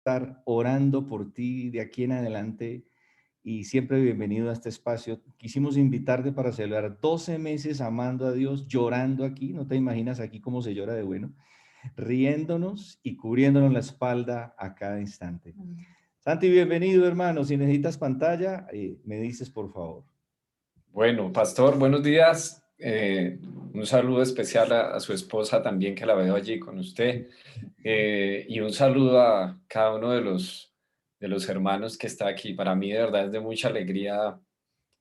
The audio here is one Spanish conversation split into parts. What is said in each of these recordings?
Estar orando por ti de aquí en adelante y siempre bienvenido a este espacio. Quisimos invitarte para celebrar 12 meses amando a Dios, llorando aquí, no te imaginas aquí cómo se llora de bueno, riéndonos y cubriéndonos la espalda a cada instante. Santi, bienvenido hermano, si necesitas pantalla, me dices por favor. Bueno, pastor, buenos días. Un saludo especial a su esposa también, que la veo allí con usted. Y un saludo a cada uno de los hermanos que está aquí. Para mí, de verdad, es de mucha alegría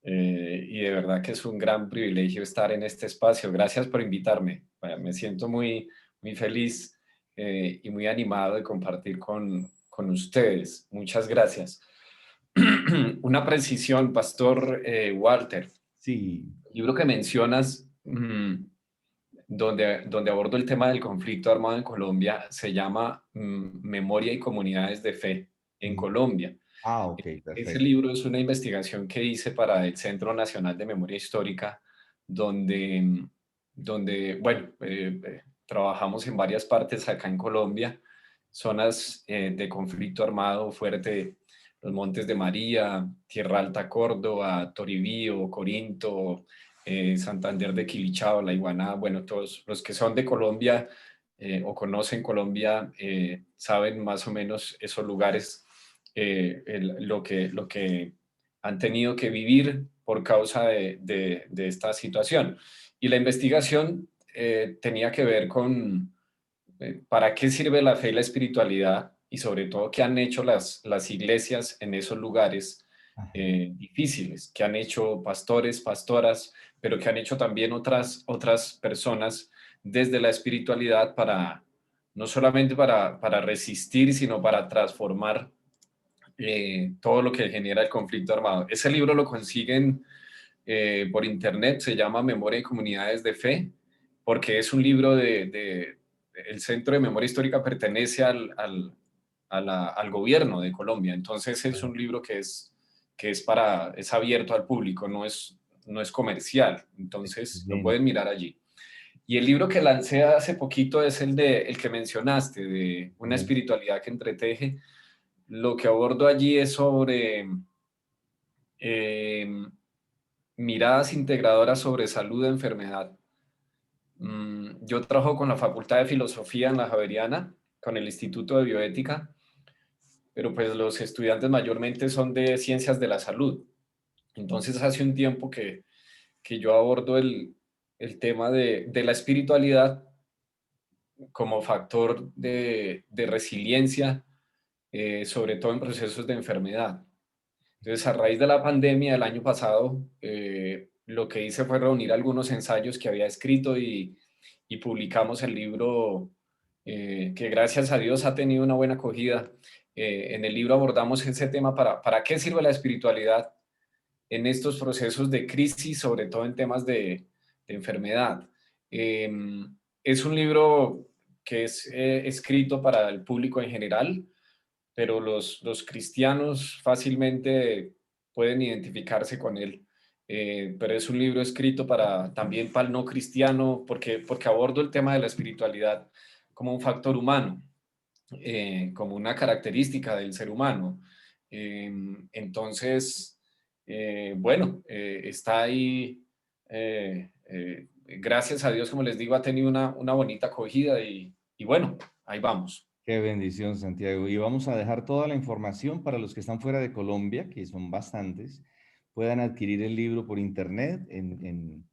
y de verdad que es un gran privilegio estar en este espacio. Gracias por invitarme. Me siento muy feliz y muy animado de compartir con ustedes. Muchas gracias. Una precisión, pastor Walter. Sí, El libro que mencionas, donde abordo el tema del conflicto armado en Colombia, se llama Memoria y Comunidades de Fe en mm, Colombia. ok, Ese perfecto. libro es una investigación que hice para el Centro Nacional de Memoria Histórica, donde bueno, trabajamos en varias partes acá en Colombia, zonas de conflicto armado fuerte, los Montes de María, Tierra Alta, Córdoba, Toribío, Corinto, Santander de Quilichao, La Iguana. Bueno, todos los que son de Colombia o conocen Colombia saben más o menos esos lugares, lo que han tenido que vivir por causa de esta situación. Y la investigación tenía que ver con para qué sirve la fe y la espiritualidad, y sobre todo qué han hecho las iglesias en esos lugares Ajá. difíciles, que han hecho pastores, pastoras, pero que han hecho también otras personas desde la espiritualidad para no solamente para resistir, sino para transformar todo lo que genera el conflicto armado. Ese libro lo consiguen por internet, se llama Memoria y Comunidades de Fe, porque es un libro el Centro de Memoria Histórica pertenece al gobierno de Colombia, entonces es un libro es abierto al público, no es comercial, entonces lo Excelente. pueden mirar allí. Y el libro que lancé hace poquito es el que mencionaste, de una espiritualidad que entreteje. Lo que abordo allí es sobre eh, miradas integradoras sobre salud e enfermedad. Yo trabajo con la Facultad de Filosofía en la Javeriana, con el Instituto de Bioética, pero pues los estudiantes mayormente son de ciencias de la salud. Entonces hace un tiempo que yo abordo el tema de la espiritualidad como factor de resiliencia, sobre todo en procesos de enfermedad. Entonces, a raíz de la pandemia del año pasado, lo que hice fue reunir algunos ensayos que había escrito y publicamos el libro, que gracias a Dios ha tenido una buena acogida. En el libro abordamos ese tema para qué sirve la espiritualidad en estos procesos de crisis, sobre todo en temas de enfermedad. Eh, es un libro que es escrito para el público en general, pero los cristianos fácilmente pueden identificarse con él. Pero es un libro escrito también para el no cristiano, porque abordo el tema de la espiritualidad como un factor humano, como una característica del ser humano. Eh, entonces, bueno, está ahí. Gracias a Dios, como les digo, ha tenido una bonita acogida y bueno, ahí vamos. Qué bendición, Santiago. Y vamos a dejar toda la información para los que están fuera de Colombia, que son bastantes, puedan adquirir el libro por internet en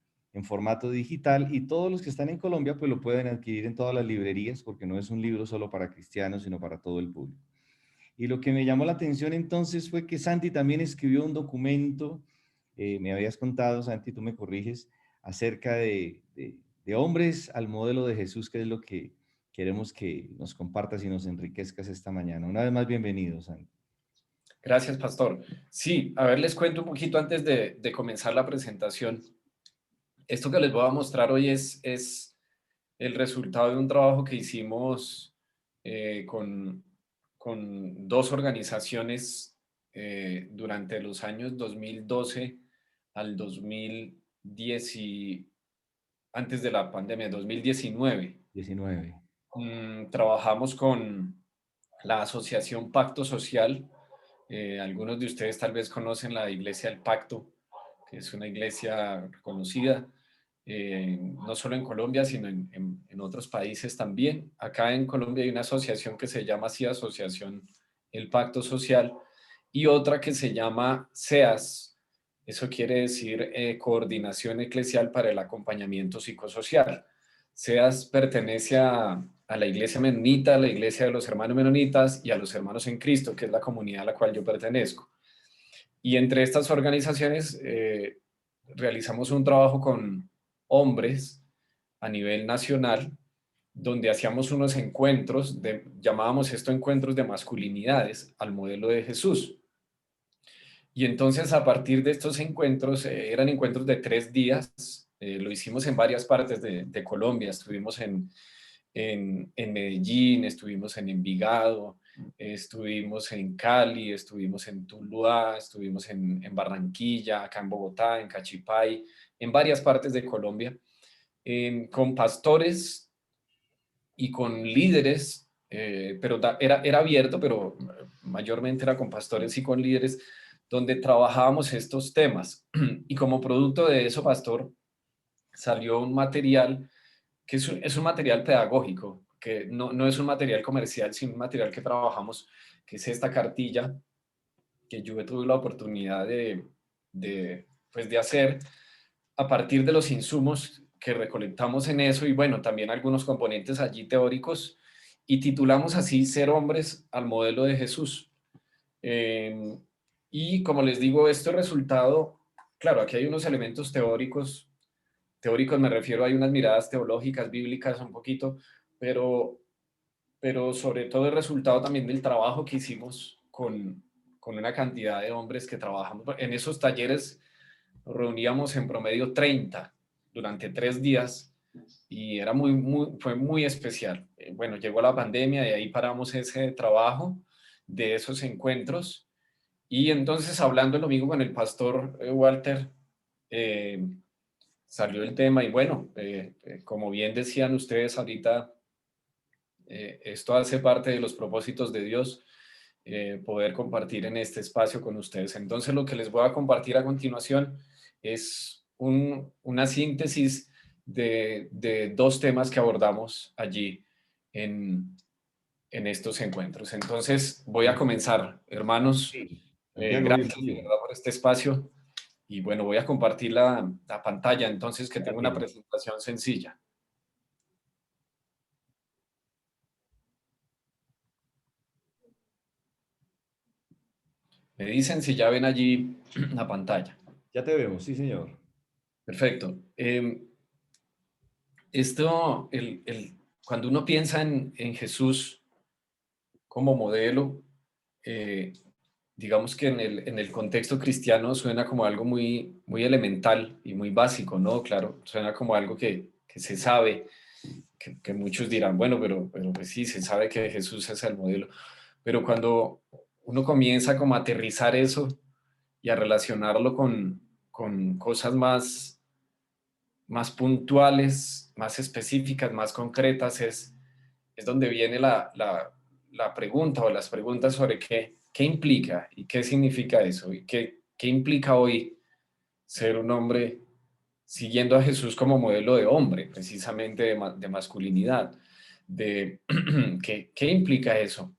formato digital, y todos los que están en Colombia pues lo pueden adquirir en todas las librerías, porque no es un libro solo para cristianos, sino para todo el público. Y lo que me llamó la atención entonces fue que Santi también escribió un documento, me habías contado, Santi, tú me corriges, acerca de hombres al modelo de Jesús, que es lo que queremos que nos compartas y nos enriquezcas esta mañana. Una vez más, bienvenido, Santi. Gracias, pastor. Sí, a ver, les cuento un poquito antes de comenzar la presentación. Esto que les voy a mostrar hoy es el resultado de un trabajo que hicimos eh, con, con dos organizaciones durante los años 2012 al 2010, antes de la pandemia, 2019. 19. Trabajamos la Asociación Pacto Social. Algunos de ustedes tal vez conocen la Iglesia del Pacto, que es una iglesia reconocida, no solo en Colombia, sino en otros países también. Acá en Colombia hay una asociación que se llama así, Asociación El Pacto Social, y otra que se llama SEAS. Eso quiere decir Coordinación Eclesial para el Acompañamiento Psicosocial. SEAS pertenece a la Iglesia Menonita, a la Iglesia de los Hermanos Menonitas y a los Hermanos en Cristo, que es la comunidad a la cual yo pertenezco. Y entre estas organizaciones realizamos un trabajo con hombres a nivel nacional, donde hacíamos unos encuentros, llamábamos esto encuentros de masculinidades al modelo de Jesús. Y entonces a partir de estos encuentros, eran encuentros de 3 días, lo hicimos en varias partes de Colombia, estuvimos en Medellín, estuvimos en Envigado, estuvimos en Cali, estuvimos en Tuluá, estuvimos en Barranquilla, acá en Bogotá, en Cachipay, en varias partes de Colombia, con pastores y con líderes, pero era abierto, pero mayormente era con pastores y con líderes, donde trabajábamos estos temas. Y como producto de eso, pastor, salió un material que es un material pedagógico, que no es un material comercial, sino un material que trabajamos, que es esta cartilla que yo tuve la oportunidad pues de hacer a partir de los insumos que recolectamos en eso y bueno, también algunos componentes allí teóricos y titulamos así Ser hombres al modelo de Jesús. Eh, y como les digo, este resultado, claro, aquí hay unos elementos teóricos me refiero, hay unas miradas teológicas, bíblicas un poquito, pero, pero sobre todo el resultado también del trabajo que hicimos con una cantidad de hombres que trabajamos. En esos talleres nos reuníamos en promedio 30 durante 3 días y era fue muy especial. Bueno, llegó la pandemia y ahí paramos ese trabajo de esos encuentros. Y entonces hablando el domingo con el pastor Walter, eh, salió el tema y bueno, como bien decían ustedes ahorita, esto hace parte de los propósitos de Dios, poder compartir en este espacio con ustedes. Entonces lo que les voy a compartir a continuación es una síntesis de 2 temas que abordamos allí en estos encuentros. Entonces voy a comenzar, hermanos. Sí, Santiago, Gracias de bienvenido. verdad por este espacio. Y bueno, voy a compartir la pantalla, entonces que tengo una Tranquilo. presentación sencilla. Me dicen si ya ven allí la pantalla. Ya te vemos, sí, señor. Perfecto. Esto, cuando uno piensa en Jesús como modelo, eh, digamos que en el contexto cristiano suena como algo muy, muy elemental y muy básico, ¿no? Claro, suena como algo que se sabe, que muchos dirán, bueno, pero pues sí, se sabe que Jesús es el modelo. Pero cuando uno comienza como a aterrizar eso y a relacionarlo con cosas más puntuales, más específicas, más concretas, es donde viene la pregunta o las preguntas sobre qué implica y qué significa eso y qué implica hoy ser un hombre siguiendo a Jesús como modelo de hombre, precisamente de masculinidad. ¿Qué implica eso?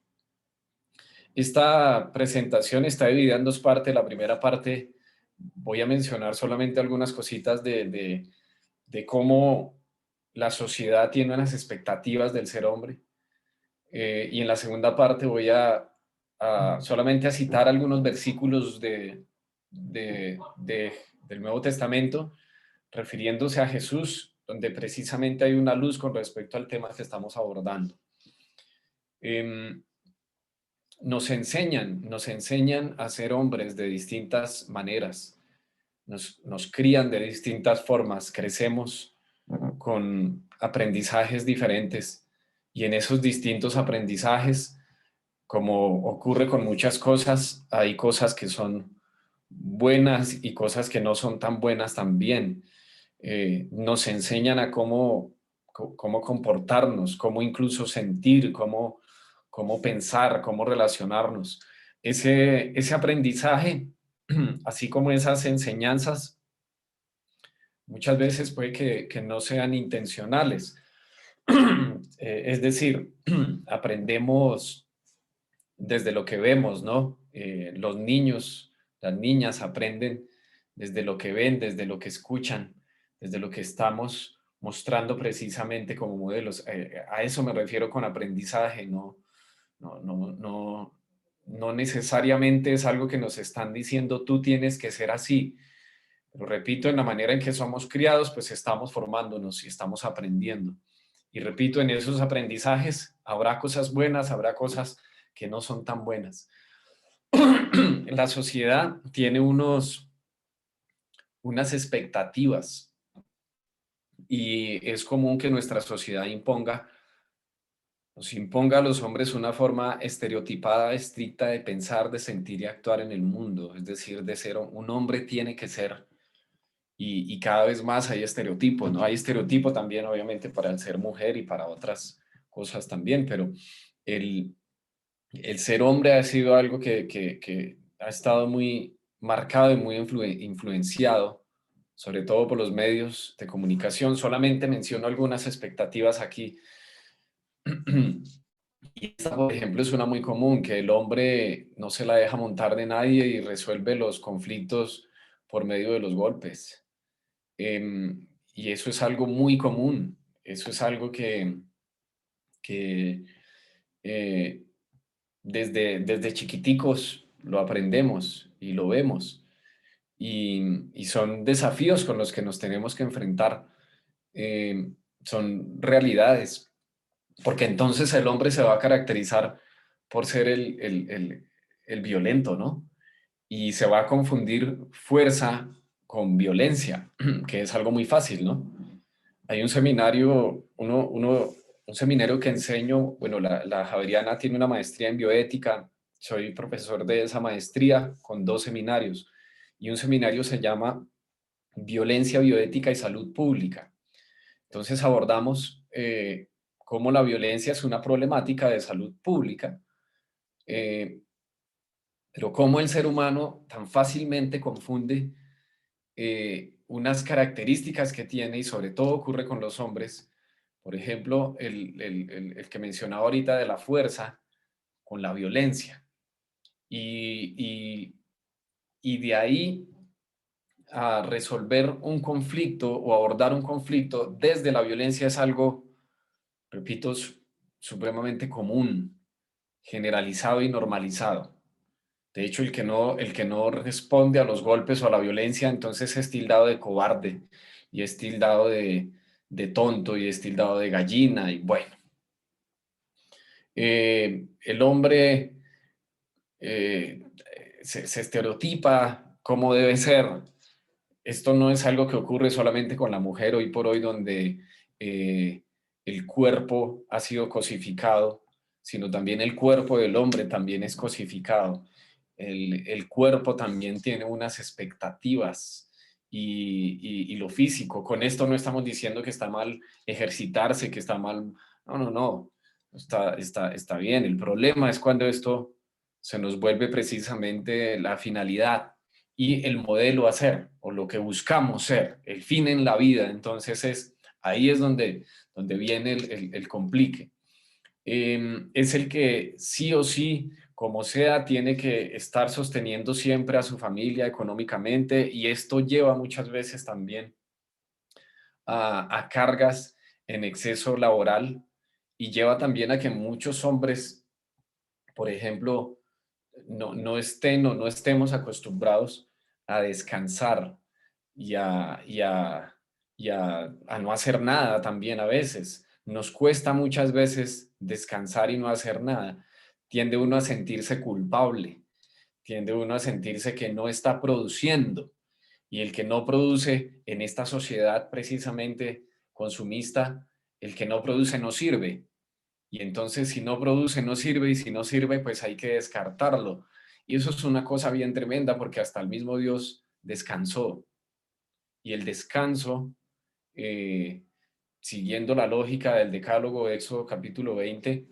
Esta presentación está dividida en 2 partes. La primera parte voy a mencionar solamente algunas cositas de cómo la sociedad tiene unas expectativas del ser hombre. Y en la segunda parte voy solamente a citar algunos versículos del Nuevo Testamento refiriéndose a Jesús, donde precisamente hay una luz con respecto al tema que estamos abordando. Em, nos enseñan a ser hombres de distintas maneras, nos crían de distintas formas, crecemos con aprendizajes diferentes y en esos distintos aprendizajes, como ocurre con muchas cosas, hay cosas que son buenas y cosas que no son tan buenas también. Nos enseñan a cómo comportarnos, cómo incluso sentir, cómo cómo pensar, cómo relacionarnos. Ese aprendizaje, así como esas enseñanzas, muchas veces puede que no sean intencionales. Es decir, aprendemos desde lo que vemos, ¿no? Los niños, las niñas aprenden desde lo que ven, desde lo que escuchan, desde lo que estamos mostrando precisamente como modelos. A eso me refiero con aprendizaje, no necesariamente es algo que nos están diciendo tú tienes que ser así. Pero repito, en la manera en que somos criados, pues estamos formándonos y estamos aprendiendo. Y repito, en esos aprendizajes habrá cosas buenas, habrá cosas que no son tan buenas. La sociedad tiene unas expectativas y es común que nuestra sociedad nos imponga a los hombres una forma estereotipada, estricta de pensar, de sentir y actuar en el mundo. Es decir, de ser un hombre tiene que ser. Y cada vez más hay estereotipos, ¿no? Hay estereotipo también, obviamente, para el ser mujer y para otras cosas también, pero el, el ser hombre ha sido algo que ha estado muy marcado y muy influenciado, sobre todo por los medios de comunicación. Solamente menciono algunas expectativas aquí. Y esta, por ejemplo, es una muy común, que el hombre no se la deja montar de nadie y resuelve los conflictos por medio de los golpes. Y eso es algo muy común, eso es algo que eh, desde chiquiticos lo aprendemos y lo vemos. Y son desafíos con los que nos tenemos que enfrentar, eh, son realidades, porque entonces el hombre se va a caracterizar por ser el violento, ¿no? Y se va a confundir fuerza con violencia, que es algo muy fácil, ¿no? Hay un seminario, un seminario que enseño, bueno, la Javeriana tiene una maestría en bioética, soy profesor de esa maestría con 2 seminarios, y un seminario se llama Violencia, Bioética y Salud Pública. Entonces abordamos cómo la violencia es una problemática de salud pública, eh, pero cómo el ser humano tan fácilmente confunde unas características que tiene y sobre todo ocurre con los hombres. Por ejemplo, el que mencionaba ahorita de la fuerza con la violencia. Y, y, y de ahí a resolver un conflicto o abordar un conflicto desde la violencia es algo, repito, supremamente común, generalizado y normalizado. De hecho, el que no responde a los golpes o a la violencia, entonces es tildado de cobarde y es tildado de tonto y es tildado de gallina y bueno. El hombre se estereotipa cómo debe ser. Esto no es algo que ocurre solamente con la mujer hoy por hoy, donde el cuerpo ha sido cosificado, sino también el cuerpo del hombre también es cosificado. El cuerpo también tiene unas expectativas y lo físico. Con esto no estamos diciendo que está mal ejercitarse, que está mal. No. Está bien. El problema es cuando esto se nos vuelve precisamente la finalidad y el modelo a ser o lo que buscamos ser, el fin en la vida. Entonces ahí es donde viene el complique. Es el que sí o sí, como sea, tiene que estar sosteniendo siempre a su familia económicamente y esto lleva muchas veces también a cargas en exceso laboral y lleva también a que muchos hombres, por ejemplo, no estén o no estemos acostumbrados a descansar y a no hacer nada también a veces. Nos cuesta muchas veces descansar y no hacer nada. Tiende uno a sentirse culpable, tiende uno a sentirse que no está produciendo. Y el que no produce en esta sociedad precisamente consumista, el que no produce no sirve. Y entonces si no produce, no sirve, y si no sirve, pues hay que descartarlo. Y eso es una cosa bien tremenda porque hasta el mismo Dios descansó. Y el descanso, eh, siguiendo la lógica del Decálogo, Éxodo capítulo 20,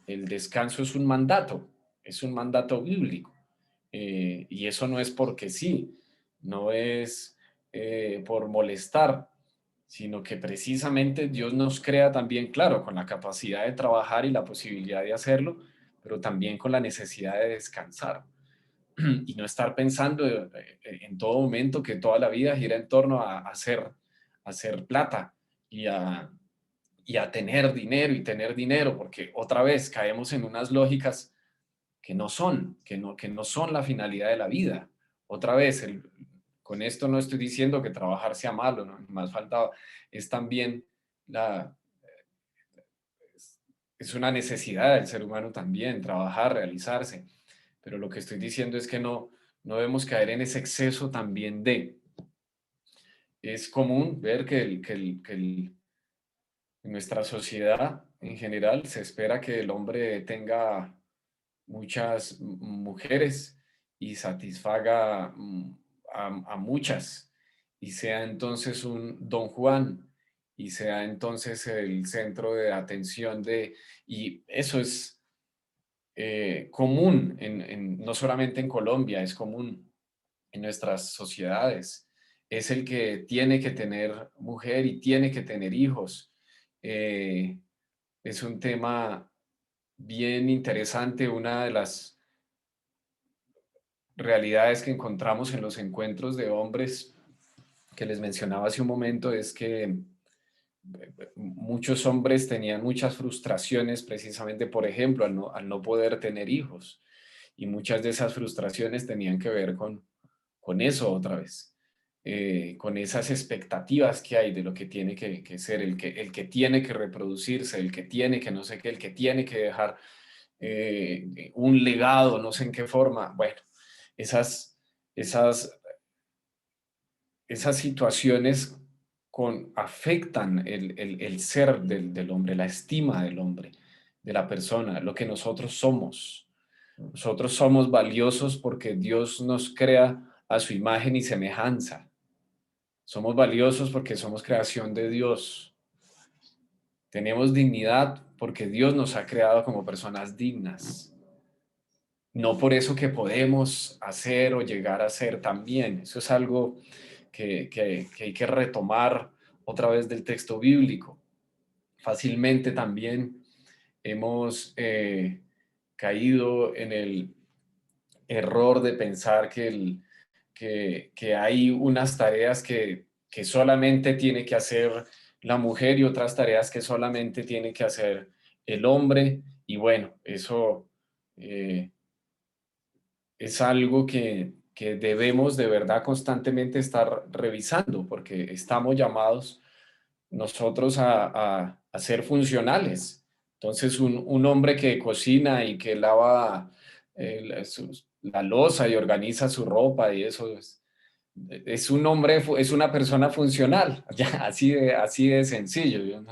el descanso es un mandato bíblico. Y eso no es porque sí, no es por molestar, sino que precisamente Dios nos crea también, claro, con la capacidad de trabajar y la posibilidad de hacerlo, pero también con la necesidad de descansar y no estar pensando en todo momento que toda la vida gira en torno a hacer plata y y a tener dinero y tener dinero, porque otra vez caemos en unas lógicas que no son la finalidad de la vida. Otra vez, con esto no estoy diciendo que trabajar sea malo, ¿no? Más faltaba, es también la, es una necesidad del ser humano también, trabajar, realizarse. Pero lo que estoy diciendo es que no debemos caer en ese exceso también de. Es común ver en nuestra sociedad en general se espera que el hombre tenga muchas mujeres y satisfaga a muchas y sea entonces un Don Juan y sea entonces el centro de atención y eso es común no solamente en Colombia, es común en nuestras sociedades. Es el que tiene que tener mujer y tiene que tener hijos. Eh, es un tema bien interesante, una de las realidades que encontramos en los encuentros de hombres que les mencionaba hace un momento es que muchos hombres tenían muchas frustraciones precisamente, por ejemplo, al no poder tener hijos. Y muchas de esas frustraciones tenían que ver con eso otra vez, con esas expectativas que hay de lo que tiene que ser, el que tiene que reproducirse, el que tiene que no sé qué, el que tiene que dejar un legado, no sé en qué forma. Bueno, esas, esas situaciones afectan el ser del hombre, la estima del hombre, de la persona, lo que nosotros somos. Nosotros somos valiosos porque Dios nos crea a su imagen y semejanza. Somos valiosos porque somos creación de Dios. Tenemos dignidad porque Dios nos ha creado como personas dignas. No por eso que podemos hacer o llegar a ser también. Eso es algo que hay que retomar otra vez del texto bíblico. Fácilmente también hemos caído en el error de pensar que hay unas tareas que solamente tiene que hacer la mujer y otras tareas que solamente tiene que hacer el hombre. Y bueno, eso es algo que debemos de verdad constantemente estar revisando porque estamos llamados nosotros a ser funcionales. Entonces, un hombre que cocina y que lava la loza y organiza su ropa y eso es un hombre, es una persona funcional, ya, así de sencillo.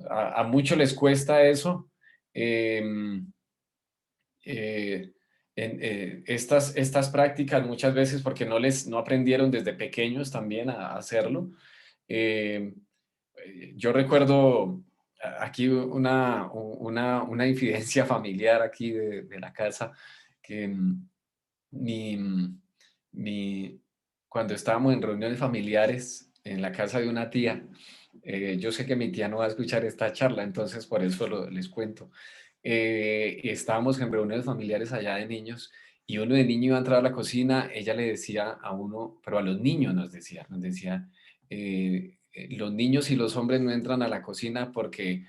A muchos les cuesta eso. Eh, estas prácticas muchas veces porque no aprendieron desde pequeños también a hacerlo. Eh, yo recuerdo aquí una infidencia familiar aquí de la casa, que mi, mi, cuando estábamos en reuniones familiares en la casa de una tía, yo sé que mi tía no va a escuchar esta charla, entonces por eso les cuento. Estábamos en reuniones familiares allá de niños y uno de niño iba a entrar a la cocina, ella le decía a uno, pero a los niños nos decía, los niños y los hombres no entran a la cocina porque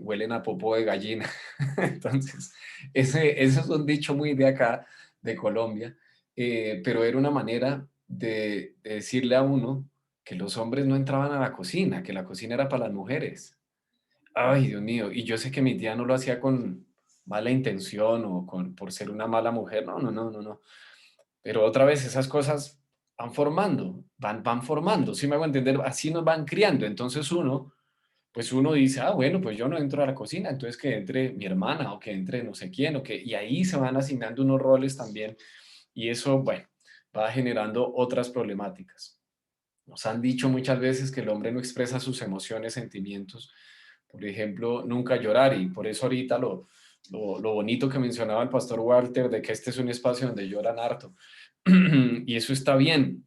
huelen a popó de gallina. Entonces, ese es un dicho muy de acá, de Colombia, pero era una manera de decirle a uno que los hombres no entraban a la cocina, que la cocina era para las mujeres. Ay, Dios mío, y yo sé que mi tía no lo hacía con mala intención o por ser una mala mujer, no, no, no, no, no. Pero otra vez esas cosas van formando, ¿sí me hago entender? Así nos van criando. Entonces pues uno dice, ah, bueno, pues yo no entro a la cocina, entonces que entre mi hermana o que entre no sé quién, y ahí se van asignando unos roles también y eso, bueno, va generando otras problemáticas. Nos han dicho muchas veces que el hombre no expresa sus emociones, sentimientos, Por ejemplo, nunca llorar, y por eso ahorita lo bonito que mencionaba el pastor Walter de que este es un espacio donde lloran harto. Y eso está bien,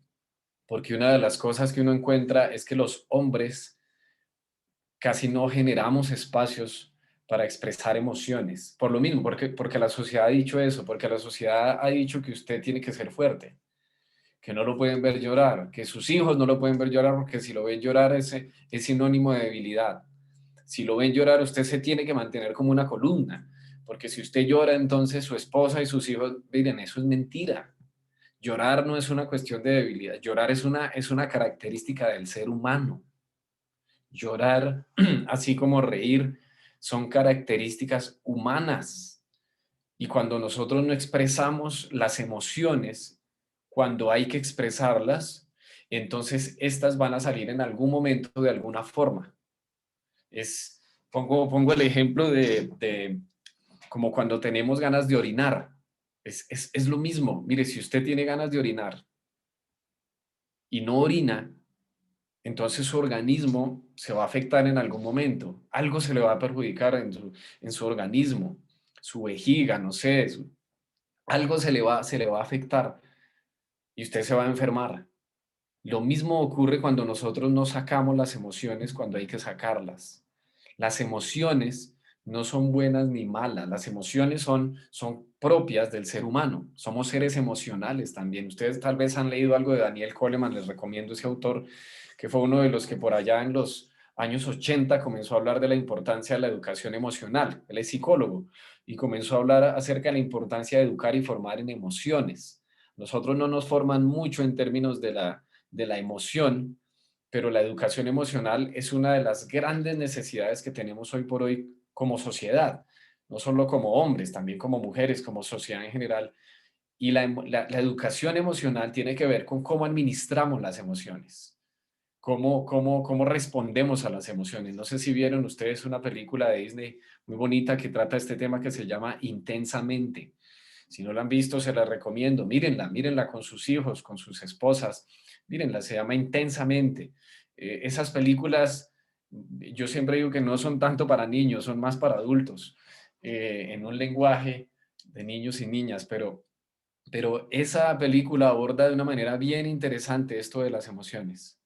porque una de las cosas que uno encuentra es que los hombres casi no generamos espacios para expresar emociones. Por lo mismo, porque la sociedad ha dicho eso, porque la sociedad ha dicho que usted tiene que ser fuerte, que no lo pueden ver llorar, que sus hijos no lo pueden ver llorar porque si lo ven llorar es sinónimo de debilidad. Si lo ven llorar, usted se tiene que mantener como una columna, porque si usted llora, entonces su esposa y sus hijos, miren, eso es mentira. Llorar no es una cuestión de debilidad, llorar es una característica del ser humano. Llorar, así como reír, son características humanas. Y cuando nosotros no expresamos las emociones, cuando hay que expresarlas, entonces estas van a salir en algún momento de alguna forma. Pongo el ejemplo de como cuando tenemos ganas de orinar. Es lo mismo. Mire, si usted tiene ganas de orinar y no orina, entonces su organismo se va a afectar en algún momento. Algo se le va a perjudicar en su organismo, su vejiga, no sé, algo se le va a afectar y usted se va a enfermar. Lo mismo ocurre cuando nosotros no sacamos las emociones cuando hay que sacarlas. Las emociones no son buenas ni malas, las emociones son propias del ser humano. Somos seres emocionales también. Ustedes tal vez han leído algo de Daniel Goleman, les recomiendo ese autor, que fue uno de los que por allá en los años 80 comenzó a hablar de la importancia de la educación emocional. Él es psicólogo y comenzó a hablar acerca de la importancia de educar y formar en emociones. Nosotros no nos forman mucho en términos de la emoción, pero la educación emocional es una de las grandes necesidades que tenemos hoy por hoy como sociedad, no solo como hombres, también como mujeres, como sociedad en general. Y la educación emocional tiene que ver con cómo administramos las emociones, cómo respondemos a las emociones. No sé si vieron ustedes una película de Disney muy bonita que trata este tema que se llama Intensamente. Si no la han visto, se la recomiendo. Mírenla con sus hijos, con sus esposas. Mírenla, se llama Intensamente. Esas películas, yo siempre digo que no son tanto para niños, son más para adultos, en un lenguaje de niños y niñas, pero esa película aborda de una manera bien interesante esto de las emociones.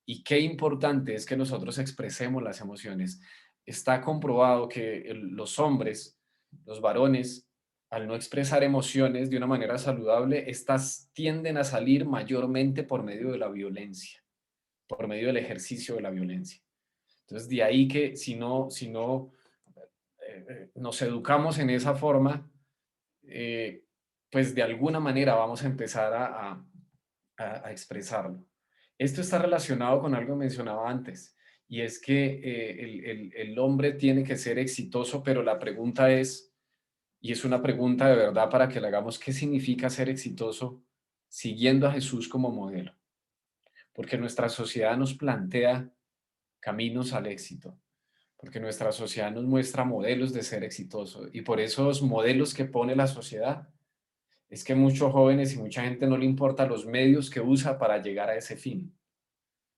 Y qué importante es que nosotros expresemos las emociones. Está comprobado que los hombres, los varones, al no expresar emociones de una manera saludable, estas tienden a salir mayormente por medio de la violencia, por medio del ejercicio de la violencia. Entonces, de ahí que si no nos educamos en esa forma, eh, pues de alguna manera vamos a empezar a expresarlo. Esto está relacionado con algo que mencionaba antes, y es que el hombre tiene que ser exitoso, pero la pregunta es, y es una pregunta de verdad para que le hagamos, ¿qué significa ser exitoso siguiendo a Jesús como modelo? Porque nuestra sociedad nos plantea caminos al éxito, porque nuestra sociedad nos muestra modelos de ser exitoso, y por esos modelos que pone la sociedad, es que muchos jóvenes y mucha gente no le importa los medios que usa para llegar a ese fin.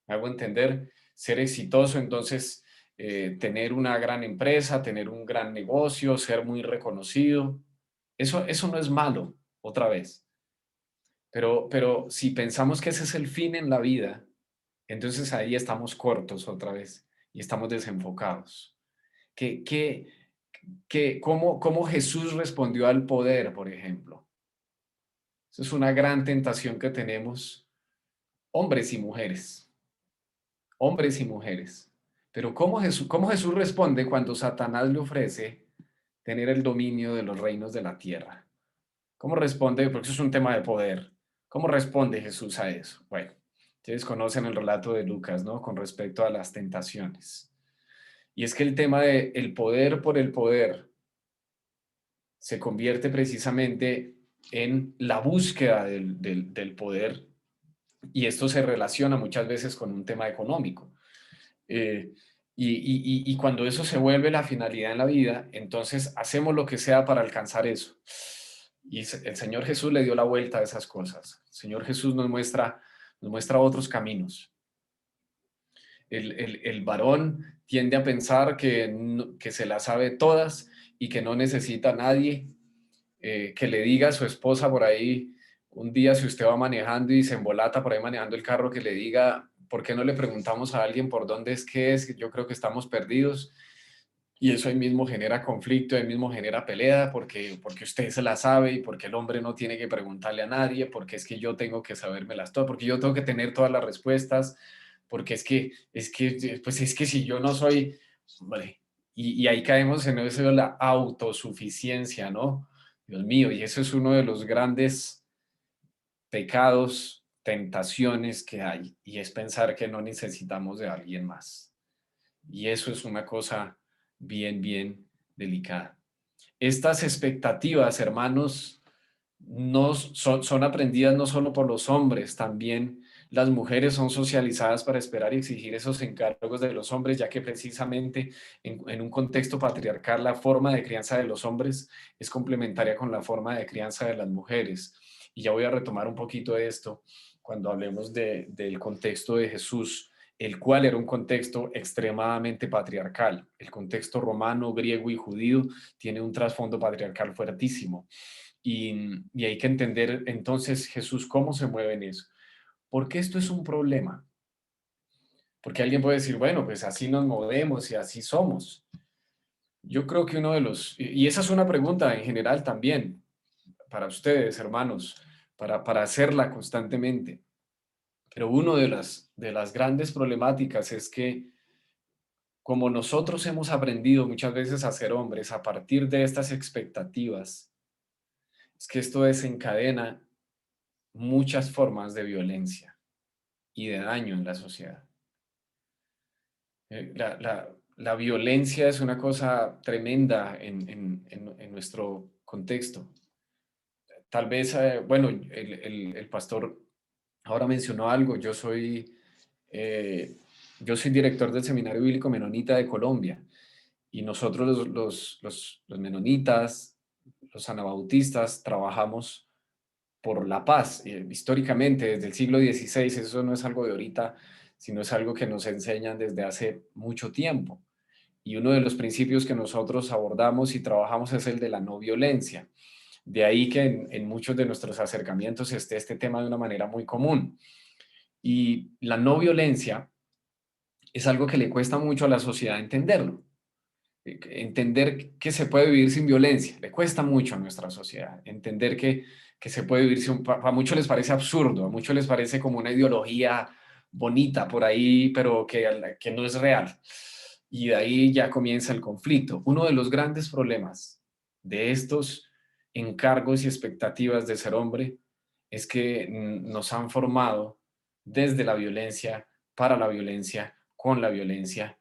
Me hago entender, ser exitoso, entonces tener una gran empresa, tener un gran negocio, ser muy reconocido. Eso no es malo, otra vez. Pero si pensamos que ese es el fin en la vida, entonces ahí estamos cortos otra vez y estamos desenfocados. ¿Qué, qué, cómo Jesús respondió al poder, por ejemplo? Eso es una gran tentación que tenemos hombres y mujeres, hombres y mujeres. Pero cómo Jesús responde cuando Satanás le ofrece tener el dominio de los reinos de la tierra? ¿Cómo responde? Porque eso es un tema de poder. ¿Cómo responde Jesús a eso? Bueno, ustedes conocen el relato de Lucas, ¿no? Con respecto a las tentaciones. Y es que el tema de el poder por el poder se convierte precisamente en la búsqueda del poder, y esto se relaciona muchas veces con un tema económico. Eh, y cuando eso se vuelve la finalidad en la vida, entonces hacemos lo que sea para alcanzar eso. Y el Señor Jesús le dio la vuelta a esas cosas. El Señor Jesús nos muestra otros caminos. El varón tiende a pensar que se las sabe todas y que no necesita a nadie, que le diga a su esposa por ahí, un día si usted va manejando y se embolata por ahí manejando el carro, que le diga, ¿por qué no le preguntamos a alguien por dónde es que es? Yo creo que estamos perdidos. Y eso ahí mismo genera conflicto, ahí mismo genera pelea, porque usted se la sabe y porque el hombre no tiene que preguntarle a nadie, porque es que yo tengo que sabérmelas todas, porque yo tengo que tener todas las respuestas, porque pues es que si yo no soy, hombre, y ahí caemos en eso de la autosuficiencia, ¿no? Dios mío, y eso es uno de los grandes pecados, tentaciones que hay, y es pensar que no necesitamos de alguien más. Y eso es una cosa bien, bien delicada. Estas expectativas, hermanos, no son aprendidas no solo por los hombres, también las mujeres son socializadas para esperar y exigir esos encargos de los hombres, ya que precisamente en un contexto patriarcal la forma de crianza de los hombres es complementaria con la forma de crianza de las mujeres. Y ya voy a retomar un poquito de esto cuando hablemos del contexto de Jesús, el cual era un contexto extremadamente patriarcal. El contexto romano, griego y judío tiene un trasfondo patriarcal fuertísimo. Y hay que entender entonces Jesús cómo se mueve en eso. ¿Por qué esto es un problema? Porque alguien puede decir, bueno, pues así nos movemos y así somos. Yo creo que y esa es una pregunta en general también para ustedes, hermanos, para hacerla constantemente. Pero una de las grandes problemáticas es que como nosotros hemos aprendido muchas veces a ser hombres a partir de estas expectativas, es que esto desencadena muchas formas de violencia y de daño en la sociedad. La violencia es una cosa tremenda en nuestro contexto. Tal vez, bueno, el pastor ahora mencionó algo. Eh, yo soy director del Seminario Bíblico Menonita de Colombia y nosotros los menonitas, los anabautistas, trabajamos por la paz. Históricamente, desde el siglo XVI, eso no es algo de ahorita, sino es algo que nos enseñan desde hace mucho tiempo. Y uno de los principios que nosotros abordamos y trabajamos es el de la no violencia. De ahí que en muchos de nuestros acercamientos esté este tema de una manera muy común. Y la no violencia es algo que le cuesta mucho a la sociedad entenderlo. Entender que se puede vivir sin violencia. Le cuesta mucho a nuestra sociedad entender que se puede vivir sin... A muchos les parece absurdo, a muchos les parece como una ideología bonita por ahí, pero que no es real. Y de ahí ya comienza el conflicto. Uno de los grandes problemas de estos encargos y expectativas de ser hombre es que nos han formado desde la violencia, para la violencia, con la violencia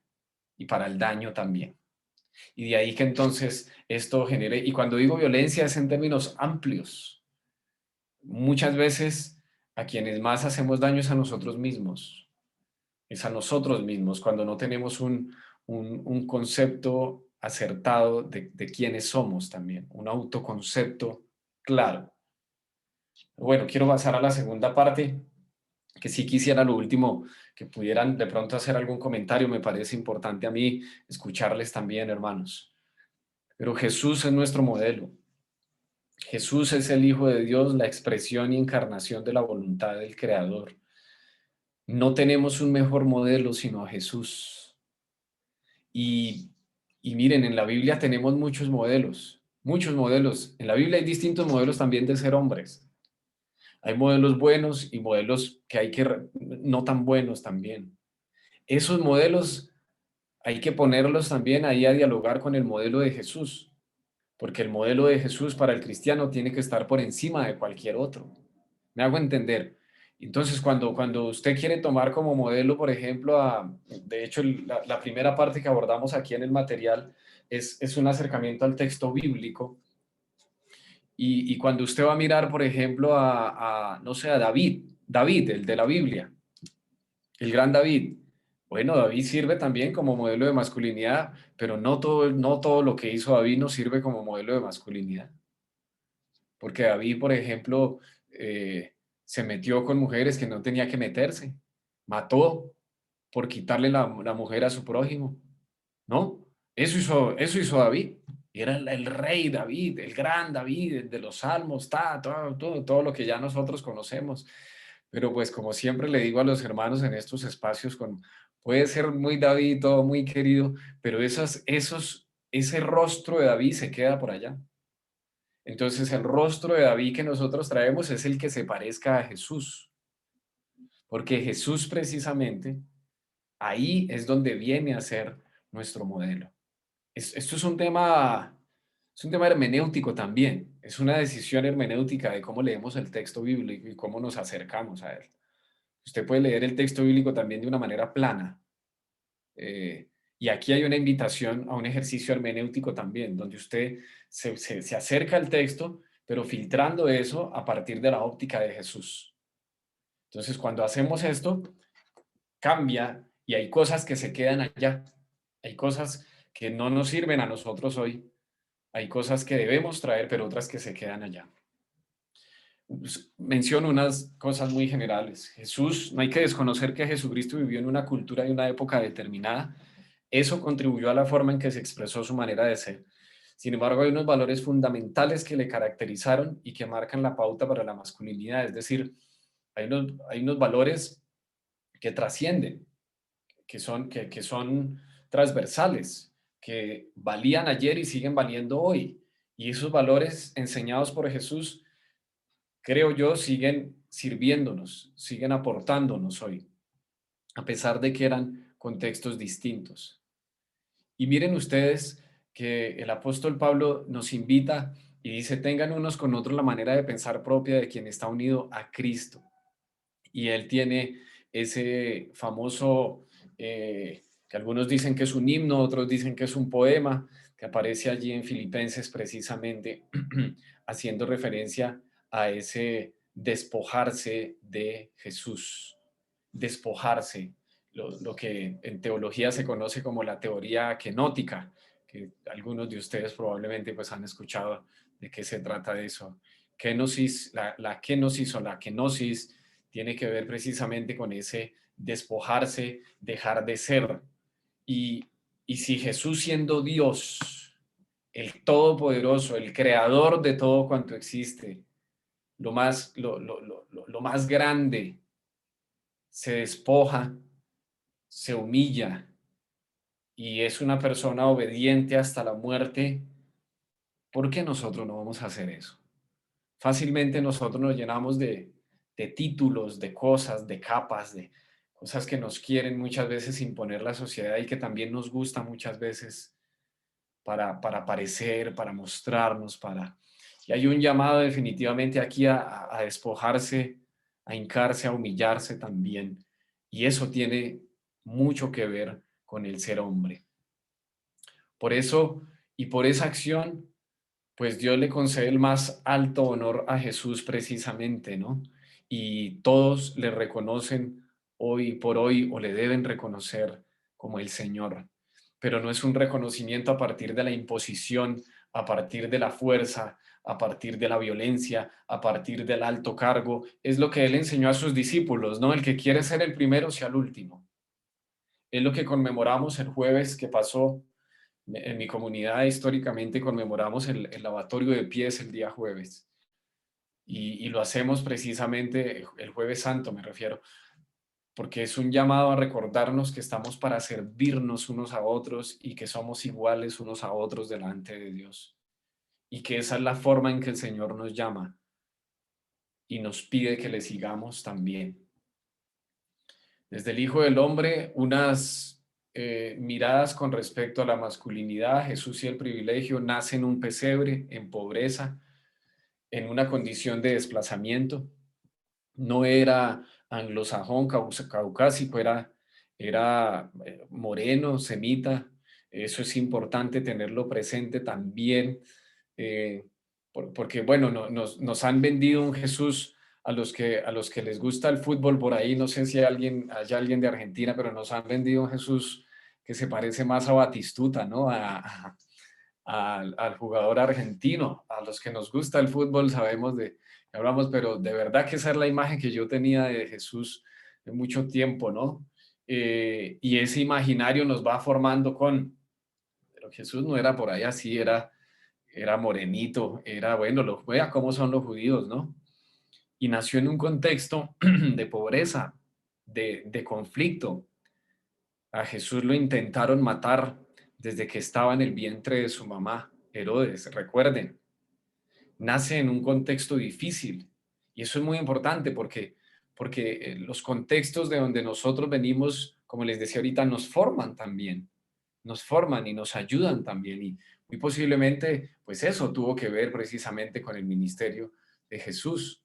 y para el daño también. Y de ahí que entonces esto genere, y cuando digo violencia es en términos amplios, muchas veces a quienes más hacemos daño es a nosotros mismos, es a nosotros mismos cuando no tenemos un concepto acertado de quiénes somos también, un autoconcepto claro. Bueno, quiero pasar a la segunda parte, que sí quisiera lo último, que pudieran de pronto hacer algún comentario, me parece importante a mí escucharles también, hermanos. Pero Jesús es nuestro modelo. Jesús es el Hijo de Dios, la expresión y encarnación de la voluntad del Creador. No tenemos un mejor modelo sino a Jesús. Y, y miren, en la Biblia tenemos muchos modelos, muchos modelos. En la Biblia hay distintos modelos también de ser hombres. Hay modelos buenos y modelos que no tan buenos también. Esos modelos hay que ponerlos también ahí a dialogar con el modelo de Jesús, porque el modelo de Jesús para el cristiano tiene que estar por encima de cualquier otro. ¿Me hago entender? Entonces, cuando usted quiere tomar como modelo, por ejemplo, de hecho, la primera parte que abordamos aquí en el material es un acercamiento al texto bíblico. Y cuando usted va a mirar, por ejemplo, no sé, a David, el de la Biblia, el gran David. Bueno, David sirve también como modelo de masculinidad, pero no todo lo que hizo David nos sirve como modelo de masculinidad. Porque David, por ejemplo, se metió con mujeres que no tenía que meterse, mató por quitarle la mujer a su prójimo. ¿No? Eso hizo David. Era el rey David, el gran David, el de los salmos, todo lo que ya nosotros conocemos. Pero pues como siempre le digo a los hermanos en estos espacios, puede ser muy David, todo muy querido, pero ese rostro de David se queda por allá. Entonces el rostro de David que nosotros traemos es el que se parezca a Jesús, porque Jesús precisamente ahí es donde viene a ser nuestro modelo. Esto es un tema hermenéutico también, es una decisión hermenéutica de cómo leemos el texto bíblico y cómo nos acercamos a él. Usted puede leer el texto bíblico también de una manera plana. Y aquí hay una invitación a un ejercicio hermenéutico también, donde usted se acerca al texto, pero filtrando eso a partir de la óptica de Jesús. Entonces, cuando hacemos esto, cambia y hay cosas que se quedan allá. Hay cosas que no nos sirven a nosotros hoy. Hay cosas que debemos traer, pero otras que se quedan allá. Menciono unas cosas muy generales. No hay que desconocer que Jesucristo vivió en una cultura y una época determinada. Eso contribuyó a la forma en que se expresó su manera de ser. Sin embargo, hay unos valores fundamentales que le caracterizaron y que marcan la pauta para la masculinidad. Es decir, hay unos valores que trascienden, que son transversales, que valían ayer y siguen valiendo hoy. Y esos valores enseñados por Jesús, creo yo, siguen sirviéndonos, siguen aportándonos hoy, a pesar de que eran contextos distintos. Y miren ustedes que el apóstol Pablo nos invita y dice, tengan unos con otros la manera de pensar propia de quien está unido a Cristo. Y él tiene ese famoso, que algunos dicen que es un himno, otros dicen que es un poema, que aparece allí en Filipenses precisamente, haciendo referencia a ese despojarse de Jesús, despojarse, lo que en teología se conoce como la teoría kenótica, que algunos de ustedes probablemente pues han escuchado de qué se trata de eso. Kenosis, la kenosis o la kenosis tiene que ver precisamente con ese despojarse, dejar de ser. Y, y si Jesús siendo Dios, el Todopoderoso, el creador de todo cuanto existe, lo más grande, se despoja, se humilla y es una persona obediente hasta la muerte, ¿por qué nosotros no vamos a hacer eso? Fácilmente nosotros nos llenamos de títulos, de cosas, de capas, de cosas que nos quieren muchas veces imponer la sociedad y que también nos gusta muchas veces para parecer, para mostrarnos, Y hay un llamado definitivamente aquí a despojarse, a hincarse, a humillarse también. Y eso tiene mucho que ver con el ser hombre. Por eso y por esa acción, pues Dios le concede el más alto honor a Jesús precisamente, ¿no? Y todos le reconocen hoy por hoy o le deben reconocer como el Señor. Pero no es un reconocimiento a partir de la imposición, a partir de la fuerza, a partir de la violencia, a partir del alto cargo. Es lo que Él enseñó a sus discípulos, ¿no? El que quiere ser el primero sea el último. Es lo que conmemoramos el jueves que pasó. En mi comunidad históricamente conmemoramos el lavatorio de pies el día jueves y lo hacemos precisamente el jueves santo, me refiero, porque es un llamado a recordarnos que estamos para servirnos unos a otros y que somos iguales unos a otros delante de Dios y que esa es la forma en que el Señor nos llama y nos pide que le sigamos también. Desde el Hijo del Hombre, unas miradas con respecto a la masculinidad. Jesús y el privilegio nace en un pesebre, en pobreza, en una condición de desplazamiento. No era anglosajón, caucásico, era moreno, semita. Eso es importante tenerlo presente también, porque, bueno, nos han vendido un Jesús a los que les gusta el fútbol por ahí. No sé si haya alguien de Argentina, pero nos han vendido un Jesús que se parece más a Batistuta, ¿no? Al jugador argentino. A los que nos gusta el fútbol sabemos de qué hablamos, pero de verdad que esa es la imagen que yo tenía de Jesús de mucho tiempo, ¿no? y ese imaginario nos va formando pero Jesús no era por ahí así, era morenito, bueno, vea cómo son los judíos, ¿no? Y nació en un contexto de pobreza, de conflicto. A Jesús lo intentaron matar desde que estaba en el vientre de su mamá, Herodes, recuerden, nace en un contexto difícil. Y eso es muy importante porque los contextos de donde nosotros venimos, como les decía ahorita, nos forman también, nos forman y nos ayudan también. Y muy posiblemente, pues eso tuvo que ver precisamente con el ministerio de Jesús.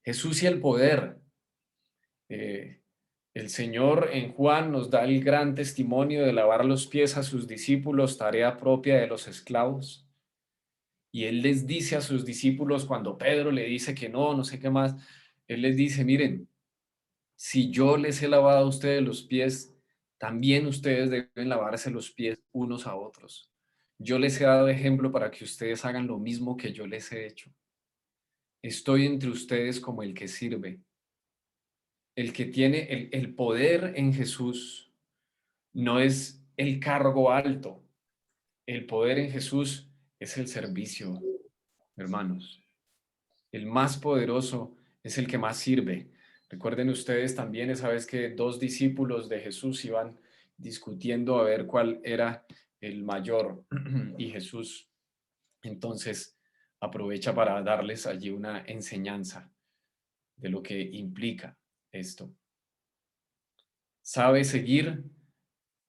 Jesús y el poder. Eh, el Señor en Juan nos da el gran testimonio de lavar los pies a sus discípulos, tarea propia de los esclavos. Y Él les dice a sus discípulos, cuando Pedro le dice que no, no sé qué más, Él les dice, miren, si yo les he lavado a ustedes los pies, también ustedes deben lavarse los pies unos a otros. Yo les he dado ejemplo para que ustedes hagan lo mismo que yo les he hecho. Estoy entre ustedes como el que sirve. El que tiene el poder en Jesús no es el cargo alto. El poder en Jesús es el servicio, hermanos. El más poderoso es el que más sirve. Recuerden ustedes también esa vez que dos discípulos de Jesús iban discutiendo a ver cuál era el mayor y Jesús entonces aprovecha para darles allí una enseñanza de lo que implica esto. Sabe seguir,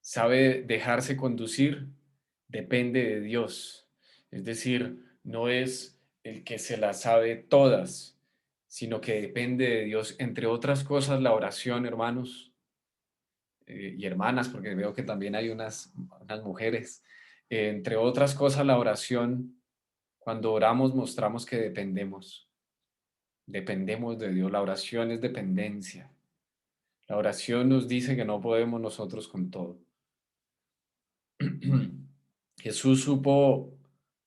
sabe dejarse conducir, depende de Dios. Es decir, no es el que se las sabe todas, sino que depende de Dios. Entre otras cosas, la oración, hermanos y hermanas, porque veo que también hay unas mujeres. Entre otras cosas, la oración, cuando oramos, mostramos que dependemos. Dependemos de Dios. La oración es dependencia. La oración nos dice que no podemos nosotros con todo. Jesús supo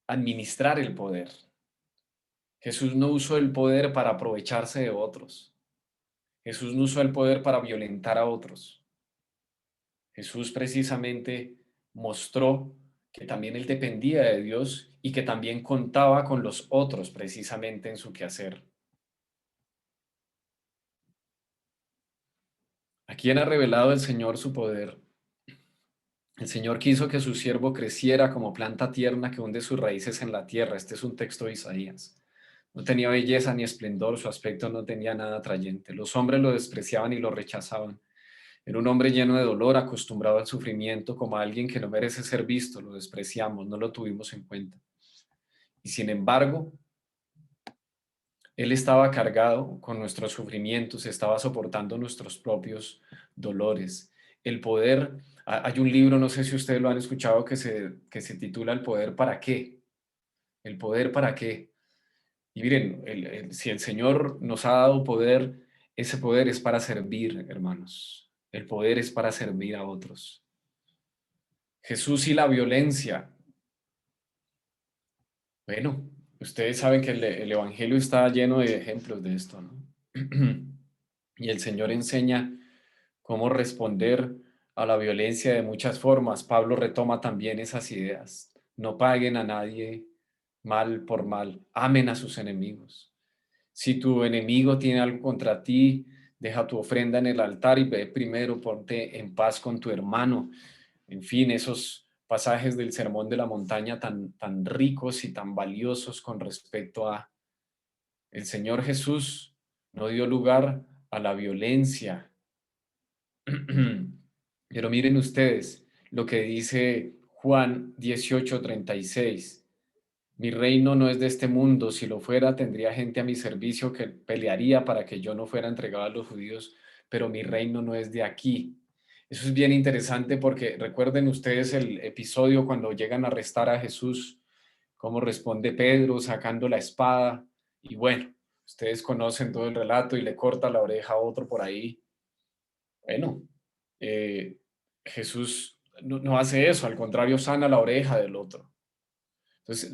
administrar el poder. Jesús no usó el poder para aprovecharse de otros. Jesús no usó el poder para violentar a otros. Jesús precisamente mostró que también él dependía de Dios y que también contaba con los otros precisamente en su quehacer. ¿A quién ha revelado el Señor su poder? El Señor quiso que su siervo creciera como planta tierna que hunde sus raíces en la tierra. Este es un texto de Isaías. No tenía belleza ni esplendor, su aspecto no tenía nada atrayente. Los hombres lo despreciaban y lo rechazaban. Era un hombre lleno de dolor, acostumbrado al sufrimiento, como alguien que no merece ser visto. Lo despreciamos, no lo tuvimos en cuenta. Y sin embargo, él estaba cargado con nuestros sufrimientos, estaba soportando nuestros propios dolores. El poder, hay un libro, no sé si ustedes lo han escuchado, que se titula El poder para qué. El poder para qué. Y miren, si el Señor nos ha dado poder, ese poder es para servir, hermanos. El poder es para servir a otros. Jesús y la violencia. Bueno, ustedes saben que el Evangelio está lleno de ejemplos de esto, ¿no? Y el Señor enseña cómo responder a la violencia de muchas formas. Pablo retoma también esas ideas. No paguen a nadie mal por mal. Amen a sus enemigos. Si tu enemigo tiene algo contra ti, deja tu ofrenda en el altar y ve primero, ponte en paz con tu hermano. En fin, esos pasajes del Sermón de la Montaña tan ricos y tan valiosos con respecto a el Señor Jesús no dio lugar a la violencia. Pero miren ustedes lo que dice Juan 18:36. Mi reino no es de este mundo. Si lo fuera, tendría gente a mi servicio que pelearía para que yo no fuera entregado a los judíos, pero mi reino no es de aquí. Eso es bien interesante porque recuerden ustedes el episodio cuando llegan a arrestar a Jesús, cómo responde Pedro sacando la espada y bueno, ustedes conocen todo el relato y le corta la oreja a otro por ahí. Bueno, eh, Jesús no hace eso, al contrario, sana la oreja del otro. Entonces,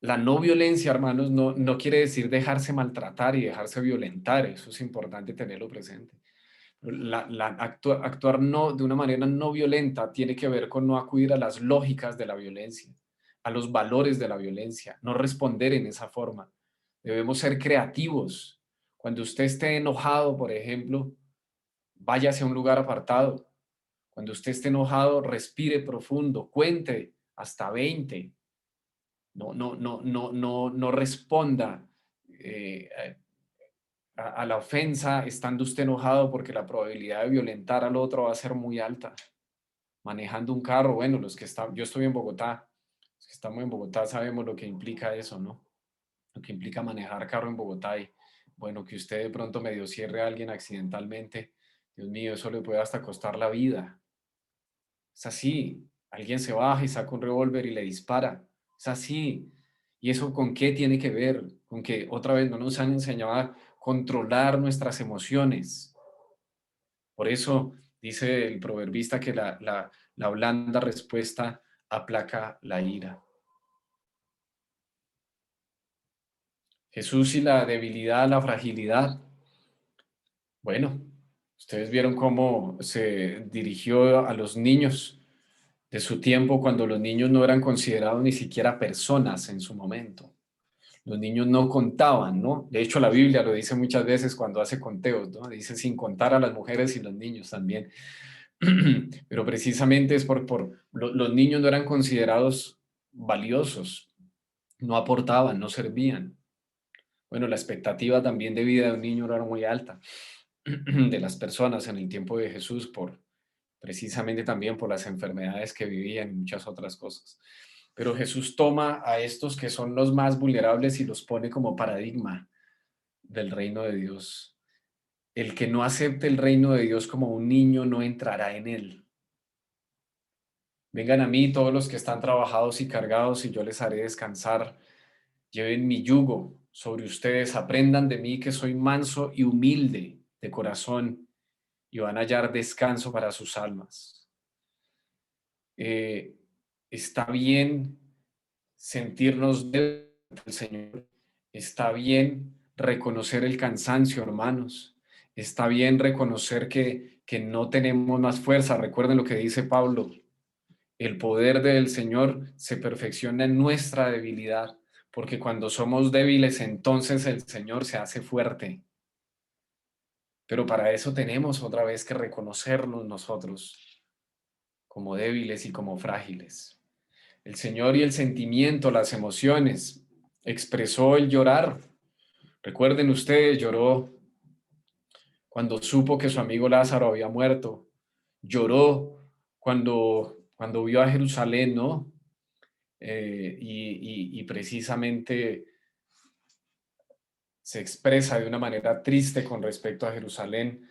la no violencia, hermanos, no quiere decir dejarse maltratar y dejarse violentar. Eso es importante tenerlo presente. Actuar no, de una manera no violenta tiene que ver con no acudir a las lógicas de la violencia, a los valores de la violencia, no responder en esa forma. Debemos ser creativos. Cuando usted esté enojado, por ejemplo, váyase a un lugar apartado. Cuando usted esté enojado, respire profundo, cuente hasta 20. No responda eh, a la ofensa estando usted enojado, porque la probabilidad de violentar al otro va a ser muy alta. Manejando un carro, bueno, yo estoy en Bogotá, los que estamos en Bogotá sabemos lo que implica eso, ¿no? Lo que implica manejar carro en Bogotá y, bueno, que usted de pronto medio cierre a alguien accidentalmente, Dios mío, eso le puede hasta costar la vida. Es así, alguien se baja y saca un revólver y le dispara. Es así. ¿Y eso con qué tiene que ver? Con que otra vez no nos han enseñado a controlar nuestras emociones. Por eso dice el proverbista que la blanda respuesta aplaca la ira. Jesús y la debilidad, la fragilidad. Bueno, ustedes vieron cómo se dirigió a los niños de su tiempo cuando los niños no eran considerados ni siquiera personas en su momento. Los niños no contaban, ¿no? De hecho, la Biblia lo dice muchas veces cuando hace conteos, ¿no? Dice sin contar a las mujeres y los niños también. Pero precisamente es los niños no eran considerados valiosos, no aportaban, no servían. Bueno, la expectativa también de vida de un niño era muy alta de las personas en el tiempo de Jesús precisamente también por las enfermedades que vivían y muchas otras cosas. Pero Jesús toma a estos que son los más vulnerables y los pone como paradigma del reino de Dios. El que no acepte el reino de Dios como un niño no entrará en él. Vengan a mí todos los que están trabajados y cargados y yo les haré descansar. Lleven mi yugo sobre ustedes, aprendan de mí que soy manso y humilde de corazón y van a hallar descanso para sus almas. Está bien sentirnos débiles del Señor. Está bien reconocer el cansancio, hermanos. Está bien reconocer que no tenemos más fuerza. Recuerden lo que dice Pablo. El poder del Señor se perfecciona en nuestra debilidad, porque cuando somos débiles, entonces el Señor se hace fuerte. Pero para eso tenemos otra vez que reconocernos nosotros como débiles y como frágiles. El Señor y el sentimiento, las emociones, expresó el llorar. Recuerden ustedes, lloró cuando supo que su amigo Lázaro había muerto. Lloró cuando vio a Jerusalén, ¿no? Y precisamente se expresa de una manera triste con respecto a Jerusalén,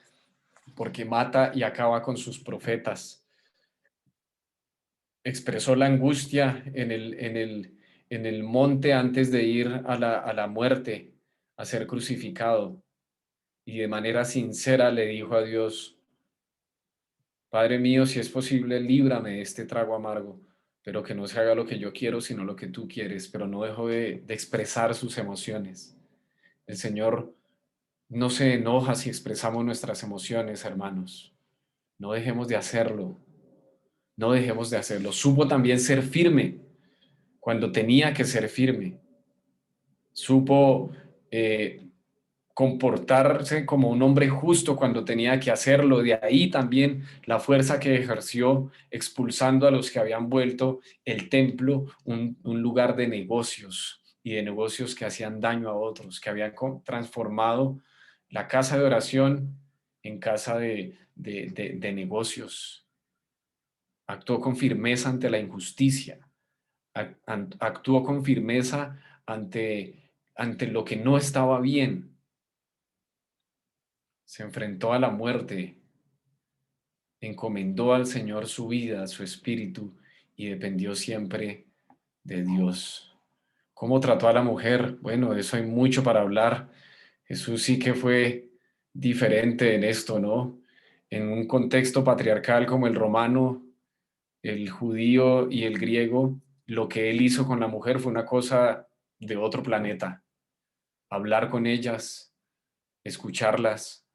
porque mata y acaba con sus profetas. Expresó la angustia en el monte antes de ir a la muerte, a ser crucificado. Y de manera sincera le dijo a Dios: Padre mío, si es posible, líbrame de este trago amargo, pero que no se haga lo que yo quiero, sino lo que tú quieres. Pero no dejó de expresar sus emociones. El Señor no se enoja si expresamos nuestras emociones, hermanos. No dejemos de hacerlo. No dejemos de hacerlo. Supo también ser firme cuando tenía que ser firme. Supo comportarse como un hombre justo cuando tenía que hacerlo. De ahí también la fuerza que ejerció expulsando a los que habían vuelto el templo un lugar de negocios y de negocios que hacían daño a otros, que habían transformado la casa de oración en casa de negocios. Actuó con firmeza ante la injusticia, actuó con firmeza ante lo que no estaba bien. Se enfrentó a la muerte, encomendó al Señor su vida, su espíritu, y dependió siempre de Dios. ¿Cómo trató a la mujer? Bueno, de eso hay mucho para hablar. Jesús sí que fue diferente en esto, ¿no? En un contexto patriarcal como el romano, el judío y el griego, lo que él hizo con la mujer fue una cosa de otro planeta. Hablar con ellas, escucharlas,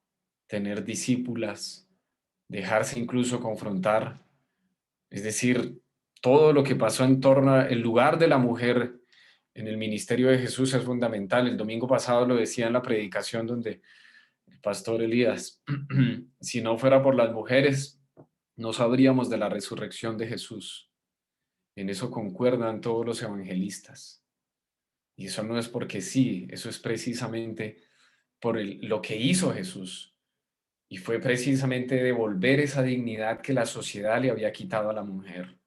tener discípulas, dejarse incluso confrontar. Es decir, todo lo que pasó en torno al lugar de la mujer en el ministerio de Jesús es fundamental. El domingo pasado lo decía en la predicación donde el pastor Elías, si no fuera por las mujeres, no sabríamos de la resurrección de Jesús. En eso concuerdan todos los evangelistas. Y eso no es porque sí, eso es precisamente por lo que hizo Jesús. Y fue precisamente devolver esa dignidad que la sociedad le había quitado a la mujer.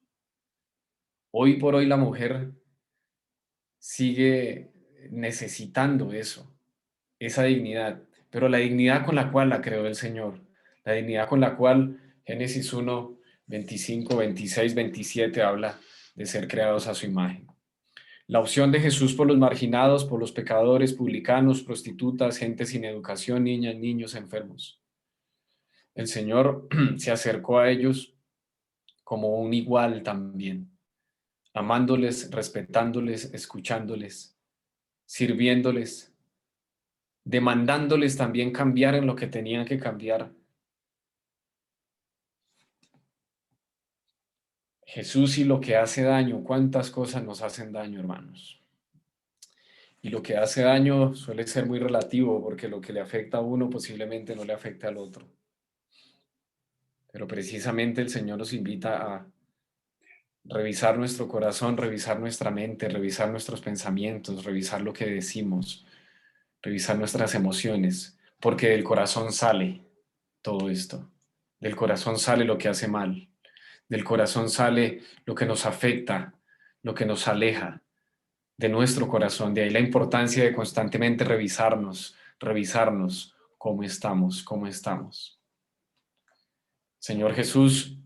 Hoy por hoy la mujer sigue necesitando eso, esa dignidad, pero la dignidad con la cual la creó el Señor, la dignidad con la cual Génesis 1, 25, 26, 27 habla de ser creados a su imagen. La opción de Jesús por los marginados, por los pecadores, publicanos, prostitutas, gente sin educación, niñas, niños, enfermos. El Señor se acercó a ellos como un igual también, amándoles, respetándoles, escuchándoles, sirviéndoles, demandándoles también cambiar en lo que tenían que cambiar. Jesús y lo que hace daño, cuántas cosas nos hacen daño, hermanos. Y lo que hace daño suele ser muy relativo, porque lo que le afecta a uno posiblemente no le afecta al otro. Pero precisamente el Señor nos invita a revisar nuestro corazón, revisar nuestra mente, revisar nuestros pensamientos, revisar lo que decimos, revisar nuestras emociones, porque del corazón sale todo esto. Del corazón sale lo que hace mal. Del corazón sale lo que nos afecta, lo que nos aleja de nuestro corazón. De ahí la importancia de constantemente revisarnos cómo estamos, cómo estamos. Señor Jesús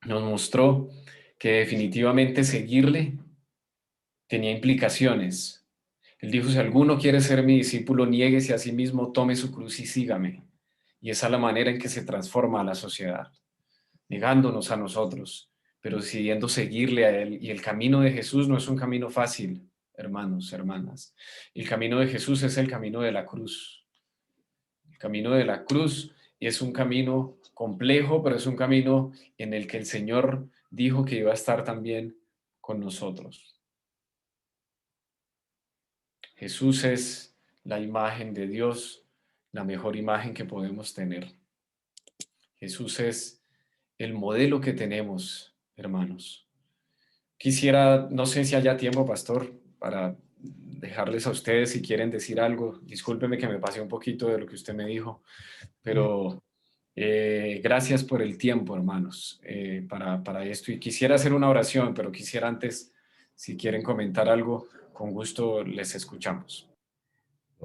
nos mostró que definitivamente seguirle tenía implicaciones. Él dijo, si alguno quiere ser mi discípulo, niéguese a sí mismo, tome su cruz y sígame. Y esa es la manera en que se transforma la sociedad, negándonos a nosotros, pero decidiendo seguirle a Él. Y el camino de Jesús no es un camino fácil, hermanos, hermanas. El camino de Jesús es el camino de la cruz. El camino de la cruz es un camino complejo, pero es un camino en el que el Señor dijo que iba a estar también con nosotros. Jesús es la imagen de Dios, la mejor imagen que podemos tener. Jesús es el modelo que tenemos, hermanos. Quisiera, no sé si haya tiempo, pastor, para dejarles a ustedes si quieren decir algo. Discúlpeme que me pasé un poquito de lo que usted me dijo, pero gracias por el tiempo, hermanos, para esto. Y quisiera hacer una oración, pero quisiera antes, si quieren comentar algo, con gusto les escuchamos.